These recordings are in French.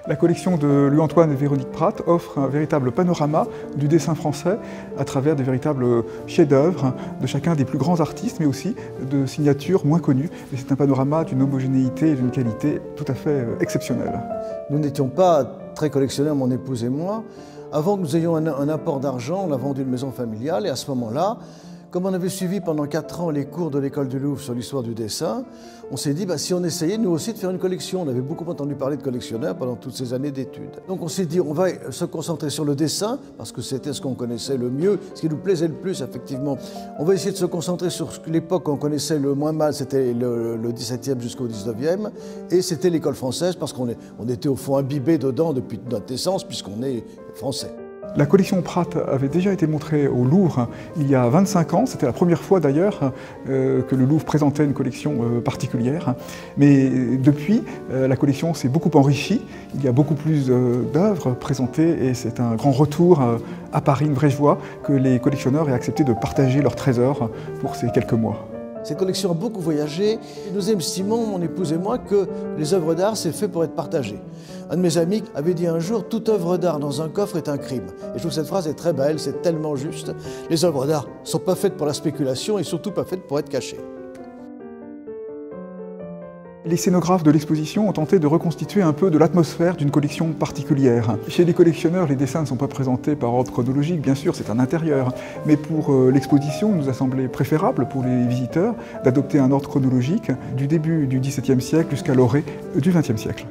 La collection de Louis-Antoine et Véronique Prat offre un véritable panorama du dessin français à travers des véritables chefs-d'œuvre de chacun des plus grands artistes, mais aussi de signatures moins connues. Et c'est un panorama d'une homogénéité et d'une qualité tout à fait exceptionnelle. Nous n'étions pas très collectionneurs, mon épouse et moi. Avant que nous ayons un apport d'argent, on a vendu une maison familiale et à ce moment-là, comme on avait suivi pendant 4 ans les cours de l'école du Louvre sur l'histoire du dessin, on s'est dit si on essayait nous aussi de faire une collection. On avait beaucoup entendu parler de collectionneurs pendant toutes ces années d'études. Donc on s'est dit on va se concentrer sur le dessin parce que c'était ce qu'on connaissait le mieux, ce qui nous plaisait le plus effectivement. On va essayer de se concentrer sur l'époque qu'on connaissait le moins mal, c'était le 17e jusqu'au 19e et c'était l'école française parce qu'on était au fond imbibé dedans depuis notre naissance puisqu'on est français. La collection Prat avait déjà été montrée au Louvre il y a 25 ans. C'était la première fois d'ailleurs que le Louvre présentait une collection particulière. Mais depuis, la collection s'est beaucoup enrichie. Il y a beaucoup plus d'œuvres présentées et c'est un grand retour à Paris, une vraie joie que les collectionneurs aient accepté de partager leurs trésors pour ces quelques mois. Cette collection a beaucoup voyagé. Nous estimons, mon épouse et moi, que les œuvres d'art, c'est fait pour être partagées. Un de mes amis avait dit un jour « Toute œuvre d'art dans un coffre est un crime ». Et je trouve que cette phrase est très belle, c'est tellement juste. Les œuvres d'art ne sont pas faites pour la spéculation et surtout pas faites pour être cachées. Les scénographes de l'exposition ont tenté de reconstituer un peu de l'atmosphère d'une collection particulière. Chez les collectionneurs, les dessins ne sont pas présentés par ordre chronologique, bien sûr, c'est un intérieur. Mais pour l'exposition, il nous a semblé préférable pour les visiteurs d'adopter un ordre chronologique du début du XVIIe siècle jusqu'à l'orée du XXe siècle.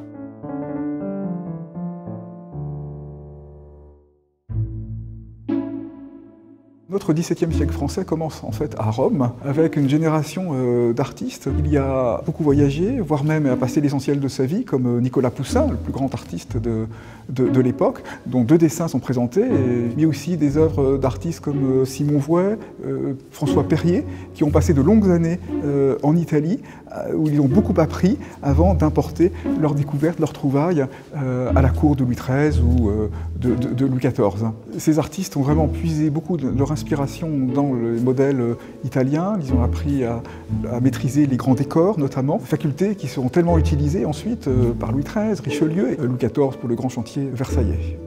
Notre XVIIe siècle français commence en fait à Rome, avec une génération d'artistes. Il y a beaucoup voyagé, voire même a passé l'essentiel de sa vie, comme Nicolas Poussin, le plus grand artiste de l'époque, dont 2 dessins sont présentés, mais aussi des œuvres d'artistes comme Simon Vouet, François Perrier, qui ont passé de longues années en Italie, où ils ont beaucoup appris avant d'importer leurs découvertes, leurs trouvailles à la cour de Louis XIII ou de Louis XIV. Ces artistes ont vraiment puisé beaucoup de leur inspiration dans le modèle italien. Ils ont appris à maîtriser les grands décors, notamment, facultés qui seront tellement utilisées ensuite par Louis XIII, Richelieu et Louis XIV pour le grand chantier versaillais.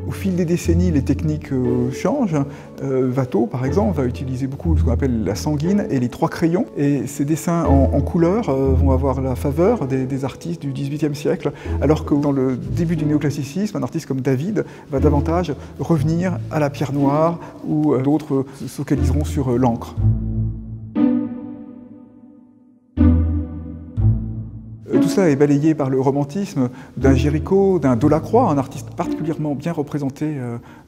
Au fil des décennies, les techniques changent. Watteau, par exemple, va utiliser beaucoup ce qu'on appelle la sanguine et les 3 crayons. Et ces dessins en couleur vont avoir la faveur des artistes du XVIIIe siècle, alors que dans le début du néoclassicisme, un artiste comme David va davantage revenir à la pierre noire, ou d'autres se focaliseront sur l'encre. Tout cela est balayé par le romantisme d'un Géricault, d'un Delacroix, un artiste particulièrement bien représenté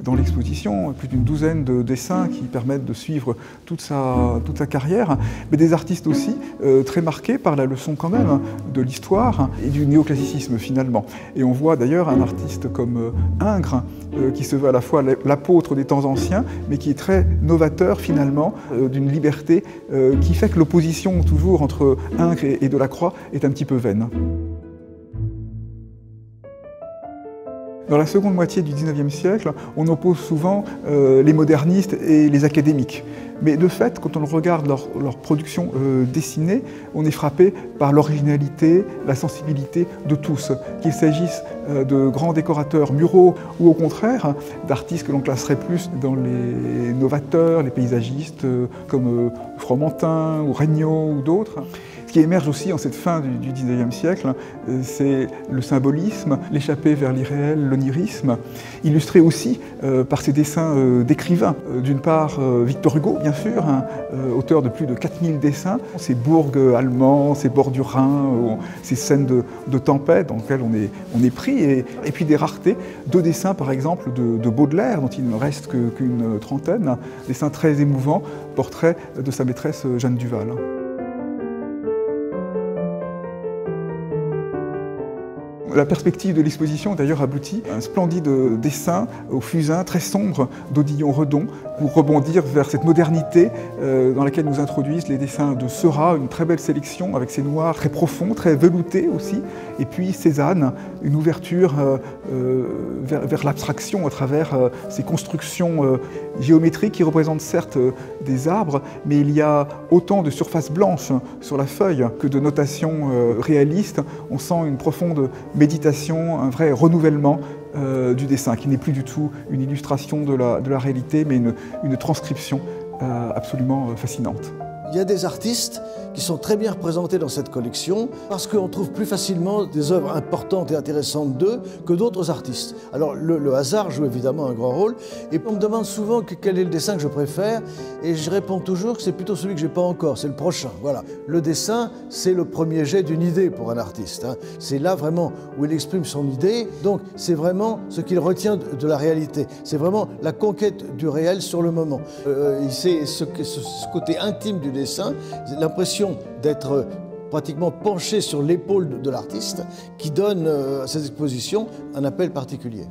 dans l'exposition, plus d'une douzaine de dessins qui permettent de suivre toute sa carrière, mais des artistes aussi très marqués par la leçon quand même de l'histoire et du néoclassicisme finalement. Et on voit d'ailleurs un artiste comme Ingres, qui se veut à la fois l'apôtre des temps anciens, mais qui est très novateur finalement, d'une liberté qui fait que l'opposition toujours entre Ingres et Delacroix est un petit peu vaine. Dans la seconde moitié du XIXe siècle, on oppose souvent les modernistes et les académiques. Mais de fait, quand on regarde leur production dessinée, on est frappé par l'originalité, la sensibilité de tous. Qu'il s'agisse de grands décorateurs muraux ou au contraire d'artistes que l'on classerait plus dans les novateurs, les paysagistes comme Fromentin ou Regnault ou d'autres. Ce qui émerge aussi en cette fin du XIXe siècle, c'est le symbolisme, l'échappée vers l'irréel, l'onirisme, illustré aussi par ces dessins d'écrivains. D'une part, Victor Hugo, bien sûr, auteur de plus de 4000 dessins, ces bourgs allemands, ces bords du Rhin, ces scènes de tempête dans lesquelles on est pris, et puis des raretés, 2 dessins par exemple de Baudelaire, dont il ne reste qu'une trentaine, dessins très émouvants, portrait de sa maîtresse Jeanne Duval. La perspective de l'exposition d'ailleurs aboutit à un splendide dessin au fusain très sombre d'Odillon Redon, pour rebondir vers cette modernité dans laquelle nous introduisent les dessins de Seurat, une très belle sélection avec ses noirs très profonds, très veloutés aussi, et puis Cézanne, une ouverture vers l'abstraction à travers ces constructions géométriques qui représentent certes des arbres, mais il y a autant de surfaces blanches sur la feuille que de notations réalistes. On sent une profonde méditation, un vrai renouvellement du dessin, qui n'est plus du tout une illustration de la réalité, mais une transcription absolument fascinante. Il y a des artistes qui sont très bien représentés dans cette collection parce qu'on trouve plus facilement des œuvres importantes et intéressantes d'eux que d'autres artistes. Alors le hasard joue évidemment un grand rôle et on me demande souvent quel est le dessin que je préfère et je réponds toujours que c'est plutôt celui que j'ai pas encore, c'est le prochain. Voilà. Le dessin, c'est le premier jet d'une idée pour un artiste. C'est là vraiment où il exprime son idée, donc c'est vraiment ce qu'il retient de la réalité. C'est vraiment la conquête du réel sur le moment. C'est ce côté intime du dessin, l'impression d'être pratiquement penché sur l'épaule de l'artiste qui donne à ces expositions un appel particulier.